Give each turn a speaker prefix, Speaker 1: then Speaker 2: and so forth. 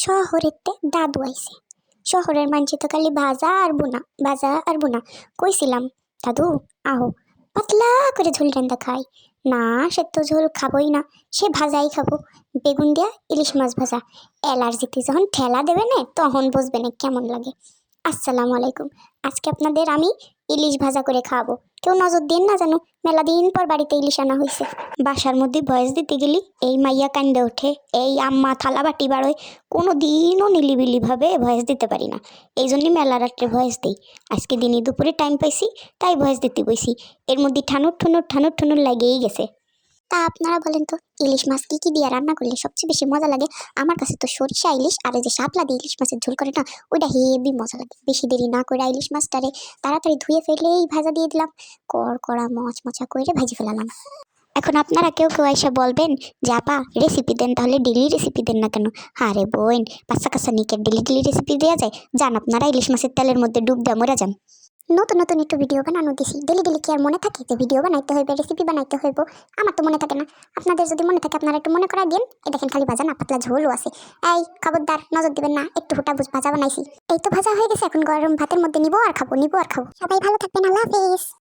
Speaker 1: শহরেতে দাদু আইছে। শহরের মানছি তো খালি ভাজা আর বুনা, ভাজা আর বুনা। কইছিলাম দাদু আহো, পাতলা করে ঝোল রান্দা খাই। না, সে তো ঝোল খাবোই না, সে ভাজাই খাবো। বেগুন দিয়া ইলিশ মাছ ভাজা। অ্যালার্জিতে যখন ঠেলা দেবে না তখন বুঝবে না কেমন লাগে। আসসালামু আলাইকুম। আজকে আপনাদের আমি ইলিশ ভাজা করে খাওয়াবো। কেউ নজর দিন না, জানো মেলা দিন পর বাড়িতে ইলিশ আনা হয়েছে। বাসার মধ্যে ভয়েস দিতে গেলি এই মাইয়া কান্দে ওঠে, এই আম্মা থালা বাটি বাড়োয়। কোনো দিনও নিলিবিলি ভাবে ভয়েস দিতে পারি না, এই জন্যই মেলা রাত্রে ভয়েস দিই। আজকে দিনে দুপুরে টাইম পাইছি তাই ভয়েস দিতে বইছি। এর মধ্যে ঠানুর ঠানুর লাগেই গেছে। তা আপনারা বলেন তো, ইলিশ মাছ কি কি দিয়ে রান্না করলে সবচেয়ে বেশি মজা লাগে? আমার কাছে তো সরিষা ইলিশ আর এই যে শাপলা দিয়ে ইলিশ মাছের ঝোল করে না, ওইটা হেভি মজা লাগে। বেশি দেরি না করে ইলিশ মাছটারে তাড়াতাড়ি ধুয়ে ফেলেই ভাজা দিয়ে দিলাম, কড়া মচমচা করে ভাজি ফেলালাম। এখন আপনারা কেউ কেউ এসে বলবেন যে আপা রেসিপি দেন, তাহলে ডেলি রেসিপি দেন না কেন? আরে বোন, বাচ্চা কাচ্চা নিকে ডেলি রেসিপি দেওয়া যায়? যান আপনারা ইলিশ মাছের তেলের মধ্যে ডুব দেওয়া মরে যান। নতুন নতুন একটু ভিডিও বানানো দিছি, ডেলি কি আর মনে থাকে যে ভিডিও বানাইতে হইবে, রেসিপি বানাইতে হইব? আমার তো মনে থাকে না। আপনাদের যদি মনে থাকে আপনারা একটু মনে করাই দিন। এই দেখেন খালি ভাজা না, পাতলা ঝোলও আছে। এই খবরদার নজর দিবেন না, একটু হুটা ভাজা বানাইছি। এই তো ভাজা হয়ে গেছে, এখন গরম ভাতের মধ্যে নিবো আর খাবো। সবাই ভালো থাকবেন, আল্লাহ হাফেজ।